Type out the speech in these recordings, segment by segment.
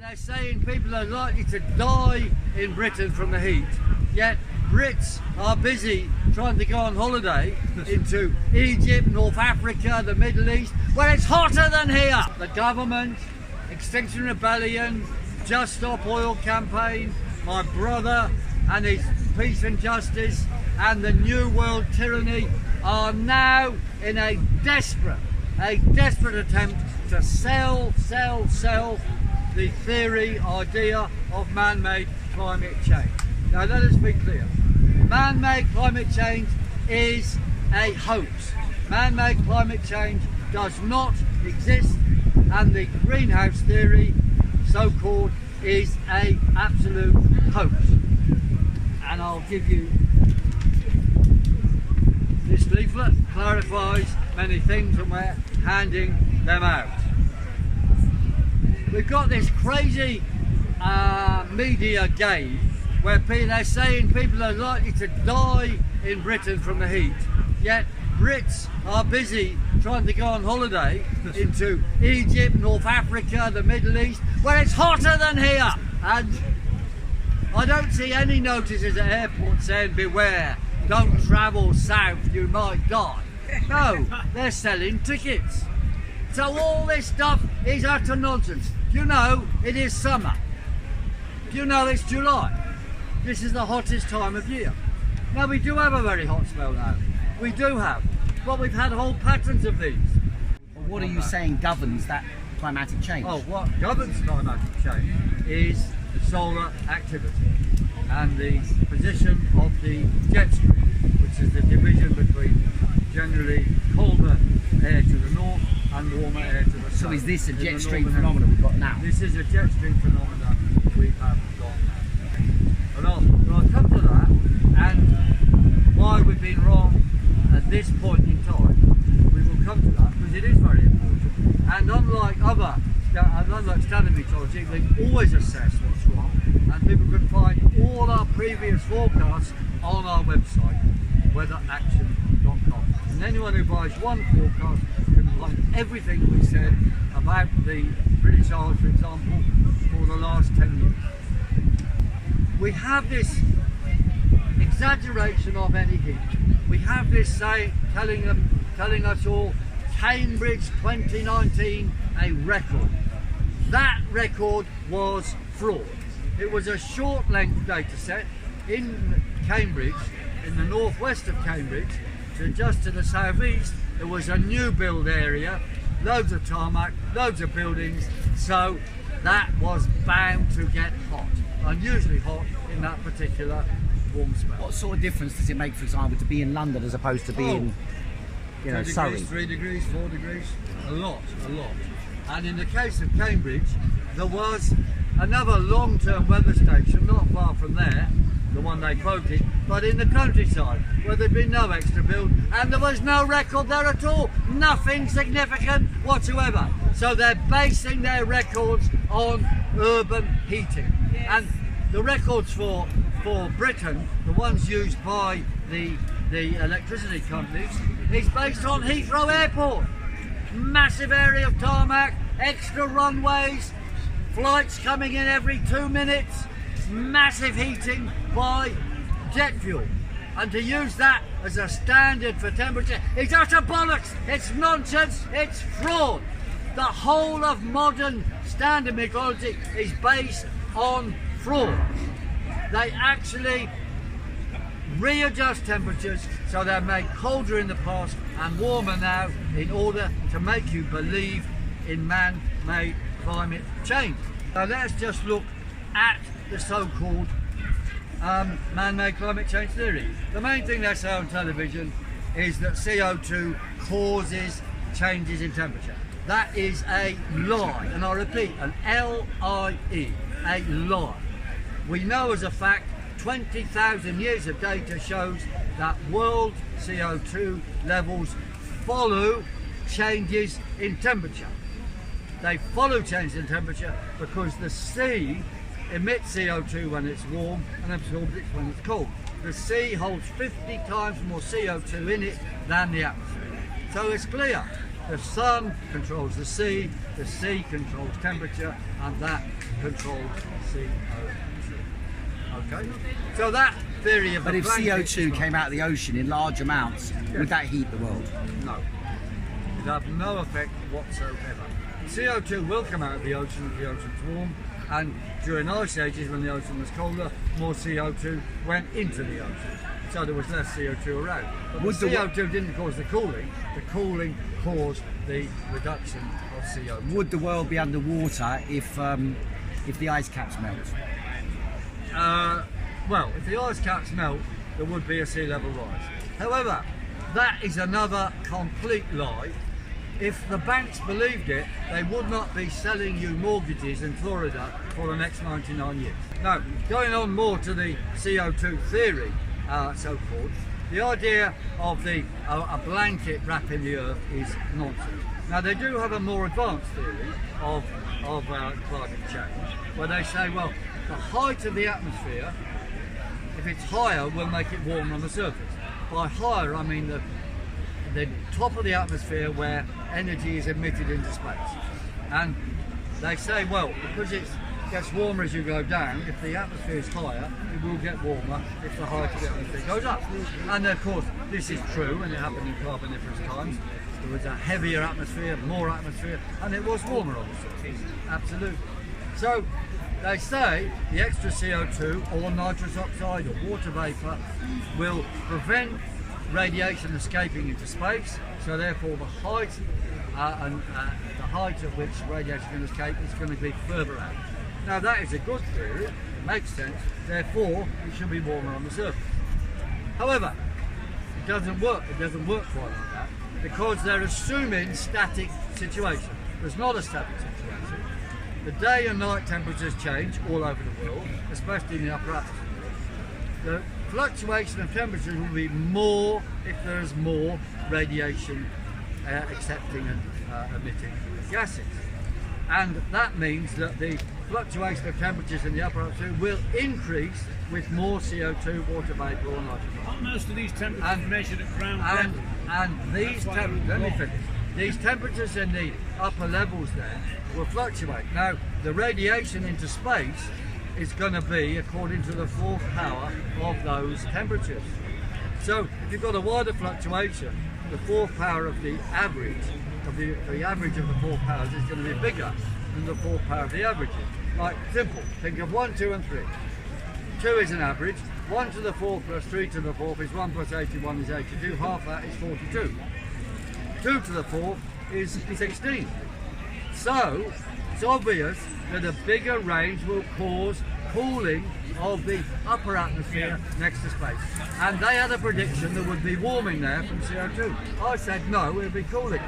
They're saying people are likely to die in Britain from the heat, yet Brits are busy trying to go on holiday into Egypt, North Africa, the Middle East, where it's hotter than here. The government, Extinction Rebellion, Just Stop Oil campaign, my brother and his Peace and Justice, and the New World Tyranny are now in a desperate attempt to sell the idea of man-made climate change. Now let us be clear, man-made climate change is a hoax. Man-made climate change does not exist, and the greenhouse theory, so-called, is an absolute hoax. And I'll give you this leaflet, clarifies many things, and we're handing them out. We've got this crazy media game where they're saying people are likely to die in Britain from the heat, yet Brits are busy trying to go on holiday into Egypt, North Africa, the Middle East, where it's hotter than here. And I don't see any notices at airports saying, beware, don't travel south, you might die. No, they're selling tickets. So all this stuff is utter nonsense. You know it is summer. You know it's July. This is the hottest time of year. Now we do have a very hot spell now. We do have. But we've had whole patterns of these. What are you saying governs that climatic change? Oh, what governs climatic change is the solar activity and the position of the jet stream, which is the division between generally colder air to the north and warmer air to the south. So is this a jet stream phenomenon we've got now? This is a jet stream phenomenon we have got now. And I'll come to that and why we've been wrong at this point in time. We will come to that because it is very important. And unlike standard meteorology, they always assess what's wrong, and people can find all our previous forecasts on our website, weatheraction.com. And anyone who buys one forecast can find everything we said about the British Isles, for example, for the last 10 years. We have this exaggeration of any heat. We have this telling us all, Cambridge 2019, a record. That record was fraud. It was a short length data set in Cambridge, in the northwest of Cambridge, just to the southeast. There was a new build area, loads of tarmac, loads of buildings, so that was bound to get hot, unusually hot in that particular warm spell. What sort of difference does it make, for example, to be in London as opposed to being, Surrey? 3 degrees, 4 degrees, a lot. And in the case of Cambridge, there was another long-term weather station not far from there, the one they quoted, but in the countryside, where there'd been no extra build, and there was no record there at all, nothing significant whatsoever. So they're basing their records on urban heating. Yes. And the records for Britain, the ones used by the electricity companies, is based on Heathrow Airport. Massive area of tarmac, extra runways, flights coming in every 2 minutes, massive heating by jet fuel. And to use that as a standard for temperature is utter bollocks, it's nonsense, it's fraud. The whole of modern standard meteorology is based on fraud. They actually readjust temperatures so they're made colder in the past and warmer now in order to make you believe in man-made climate change. So let's just look at the so-called man-made climate change theory. The main thing they say on television is that CO2 causes changes in temperature. That is a lie, and I repeat, an L-I-E, a lie. We know as a fact 20,000 years of data shows that world CO2 levels follow changes in temperature. They follow changes in temperature because the sea emits CO2 when it's warm and absorbs it when it's cold. The sea holds 50 times more CO2 in it than the atmosphere. So it's clear The sun controls the sea controls temperature, and that controls CO2. Okay? So that theory of But the if blanket CO2 came out of the ocean in large amounts, would that heat the world? No. It would have no effect whatsoever. CO2 will come out of the ocean if the ocean's warm, and during ice ages when the ocean was colder, more CO2 went into the ocean. So there was less CO2 around. But the CO2 didn't cause the cooling caused the reduction of CO2. Would the world be underwater if the ice caps melt? Well, if the ice caps melt, there would be a sea level rise. However, that is another complete lie. If the banks believed it, they would not be selling you mortgages in Florida for the next 99 years. Now, going on more to the CO2 theory, so-called, the idea of a blanket wrapping the earth is nonsense. Now, they do have a more advanced theory of climate change, where they say, well, the height of the atmosphere, if it's higher, will make it warmer on the surface. By higher, I mean the top of the atmosphere where energy is emitted into space. And they say, well, because it gets warmer as you go down, if the atmosphere is higher, it will get warmer if the height of the atmosphere goes up. And of course, this is true, and it happened in Carboniferous times. There was a heavier atmosphere, more atmosphere, and it was warmer on the surface. Absolutely. So they say the extra CO2 or nitrous oxide or water vapour will prevent radiation escaping into space, so therefore the height the height at which radiation can escape is going to be further out. Now that is a good theory, it makes sense, therefore it should be warmer on the surface. However, it doesn't work quite like that, because they're assuming static situation. There's not a static situation. The day and night temperatures change all over the world, especially in the upper atmosphere. The fluctuation of temperatures will be more if there is more radiation accepting and emitting gases. And that means that the fluctuation of temperatures in the upper atmosphere will increase with more CO2, water vapour or nitrogen. Aren't most of these temperatures measured at ground level? And these temperatures, let me finish. These temperatures in the upper levels there will fluctuate. Now, the radiation into space is going to be according to the fourth power of those temperatures. So if you've got a wider fluctuation, the fourth power of the average of the average of the four powers is going to be bigger than the fourth power of the averages. Like simple, think of 1, 2 and 3. 2 is an average, 1 to the 4th plus 3 to the 4th is 1 plus 81 is 82, half that is 42. 2 to the 4th is 16. So it's obvious that a bigger range will cause cooling of the upper atmosphere next to space. And they had a prediction there would be warming there from CO2. I said no, it would be cooling.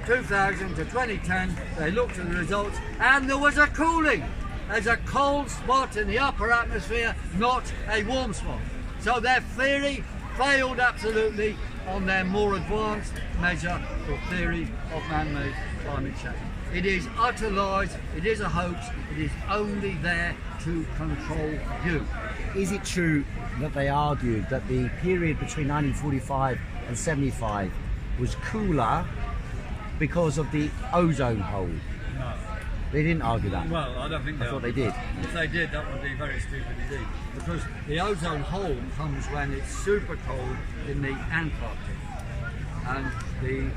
2000 to 2010, they looked at the results and there was a cooling. There's a cold spot in the upper atmosphere, not a warm spot. So their theory failed absolutely on their more advanced measure or theory of man-made climate change. It is utter lies, it is a hoax, it is only there to control you. Is it true that they argued that the period between 1945 and 75 was cooler because of the ozone hole? No. They didn't argue that. Well, I don't think I thought they did. If they did, that would be very stupid indeed. Because the ozone hole comes when it's super cold in the Antarctic. And the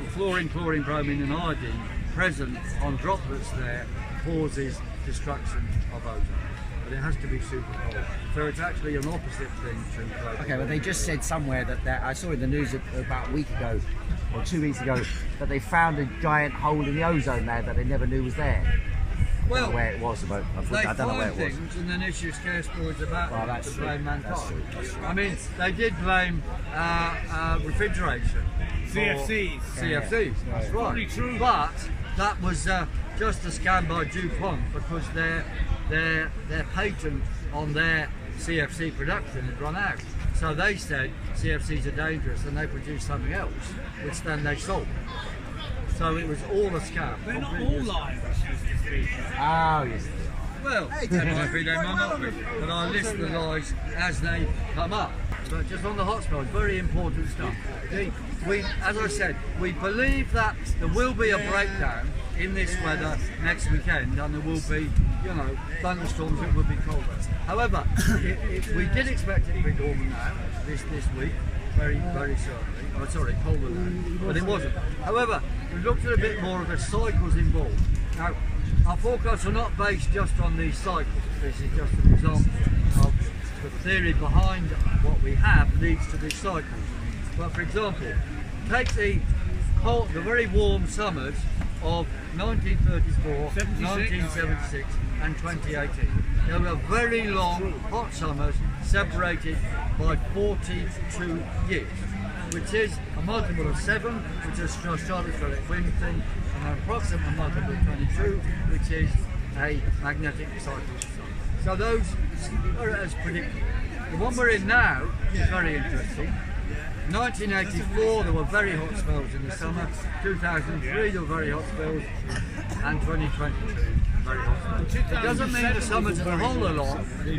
fluorine, chlorine, bromine and iodine present on droplets there causes destruction of ozone. But it has to be super cold. So it's actually an opposite thing to global. Okay, but they just said somewhere that I saw in the news about a week ago or 2 weeks ago that they found a giant hole in the ozone there that they never knew was there. I don't know where it was, but I don't know where it was. Things and then issue scare stories about Well, to blame mankind. That's true. I mean, they did blame refrigeration. CFCs. CFCs, that's Probably right. true. But that was just a scam by DuPont because their patent on their CFC production had run out. So they said CFCs are dangerous and they produced something else, which then they sold. So it was all a scam. They're not all lies, Oh, yes. Well, they might be, they might not be. But I list the lies as they come up. but just on the hot spells, very important stuff. As I said, we believe that there will be a breakdown in this weather next weekend, and there will be, thunderstorms. It will be colder. However, we did expect it to be warmer now this week, very certainly. Oh, sorry, colder now, but it wasn't. However, we looked at a bit more of the cycles involved. Now, our forecasts are not based just on these cycles. This is just an example of the theory behind what we have leads to these cycles. But for example, take the very warm summers of 1934, 1976 and 2018. There were very long hot summers separated by 42 years, which is a multiple of 7, which is a stratospheric wind thing, and an approximate multiple of 22, which is a magnetic cycle of the sun. So those are as predictable. The one we're in now is very interesting. 1984 there were very hot spells in the summer, 2003 there were very hot spells, and 2020 very hot spells. It doesn't mean the summers as a whole are long,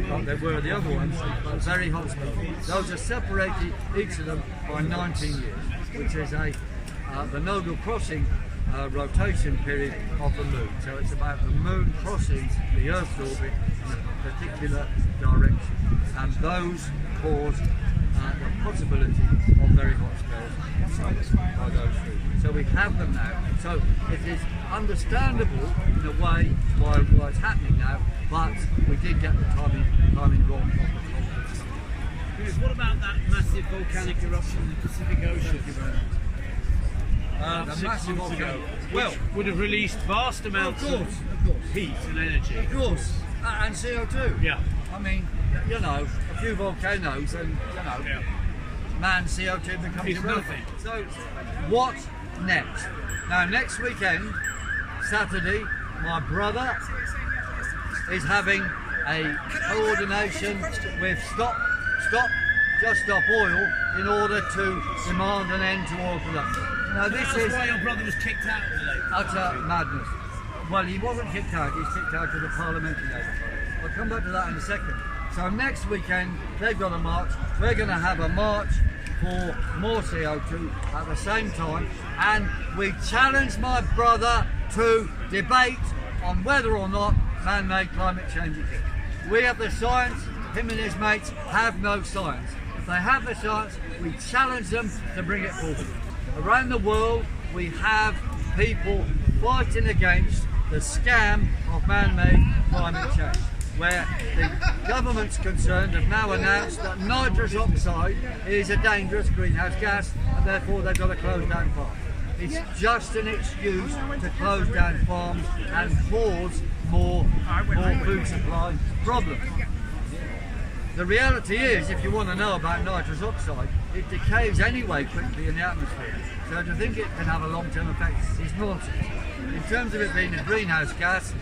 like they were the other ones, but very hot spells. Those are separated, each of them, by 19 years, which is the nodal crossing rotation period of the moon. So it's about the moon crossing the Earth's orbit in a particular direction, and those cause the possibility of very hot spells by those two. So we have them now. So it is understandable in a way why it's happening now, but we did get the timing wrong. Piers, what about that massive volcanic eruption in the Pacific Ocean? The massive volcano. Well, would have released vast amounts of heat and energy. Of course. And CO2. Yeah. I mean, a few volcanoes and, man, CO2 becomes irrelevant. Nothing. So, what next? Now, next weekend, Saturday, my brother is having a coordination with Stop Oil in order to demand an end to oil production. Now, this is why your brother was kicked out of the Labour Party. utter madness. Well, he wasn't kicked out, he's kicked out of the parliamentary Labour Party. I'll come back to that in a second. So next weekend, they've got a march. We're going to have a march for more CO2 at the same time. And we challenge my brother to debate on whether or not man-made climate change exists. We have the science, him and his mates have no science. If they have the science, we challenge them to bring it forward. Around the world, we have people fighting against the scam of man-made climate change, where the governments concerned have now announced that nitrous oxide is a dangerous greenhouse gas, and therefore they've got to close down farms. It's just an excuse to close down farms and cause more food supply problems. The reality is, if you want to know about nitrous oxide, it decays anyway quickly in the atmosphere. So to think it can have a long-term effect is nonsense. In terms of it being a greenhouse gas,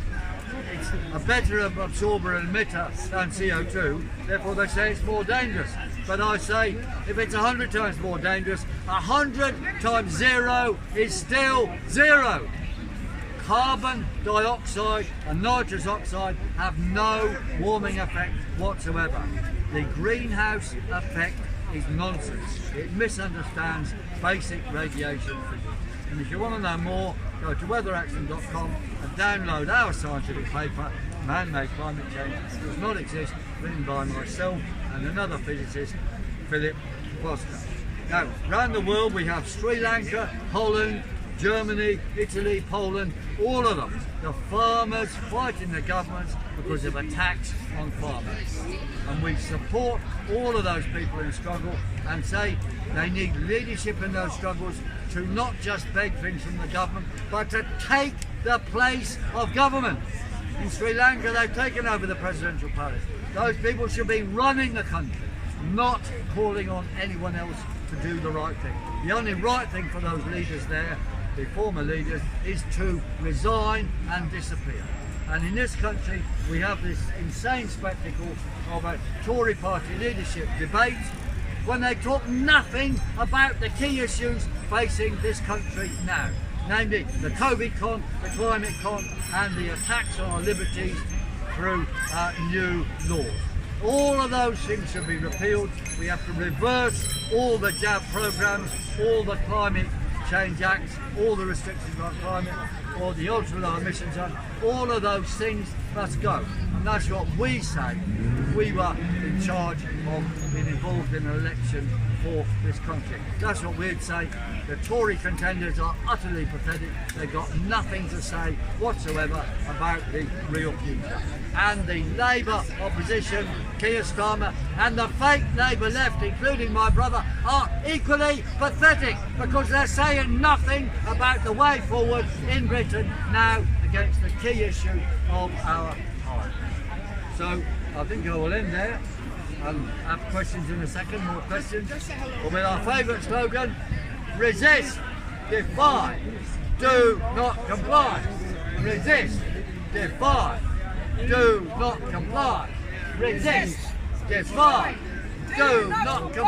it's a better absorber and emitter than CO2, therefore they say it's more dangerous. But I say, if it's 100 times more dangerous, 100 times 0 is still 0. Carbon dioxide and nitrous oxide have no warming effect whatsoever. The greenhouse effect is nonsense. It misunderstands basic radiation physics. And if you want to know more, go to weatheraction.com and download our scientific paper, Man-Made Climate Change Does Not Exist, written by myself and another physicist, Philip Foster. Now, around the world we have Sri Lanka, Holland, Germany, Italy, Poland, all of them. The farmers fighting the governments because of attacks on farmers. And we support all of those people in struggle and say they need leadership in those struggles to not just beg things from the government, but to take the place of government. In Sri Lanka, they've taken over the presidential palace. Those people should be running the country, not calling on anyone else to do the right thing. The only right thing for those leaders there, the former leaders, is to resign and disappear. And in this country, we have this insane spectacle of a Tory party leadership debate when they talk nothing about the key issues facing this country now, namely the COVID con, the climate con, and the attacks on our liberties through new laws. All of those things should be repealed. We have to reverse all the jab programs, all the climate change acts, all the restrictions on climate, or the ultra low emissions act. All of those things must go. And that's what we say. We were in charge of being involved in an election for this country. That's what we'd say. The Tory contenders are utterly pathetic. They've got nothing to say whatsoever about the real future. And the Labour opposition, Keir Starmer, and the fake Labour left, including my brother, are equally pathetic because they're saying nothing about the way forward in Britain now against the key issue of our time. So I think I will end there. I'll have questions in a second, more questions. But with our favourite slogan, resist, defy, do not comply. Resist, defy, do not comply. Resist, defy, do not comply.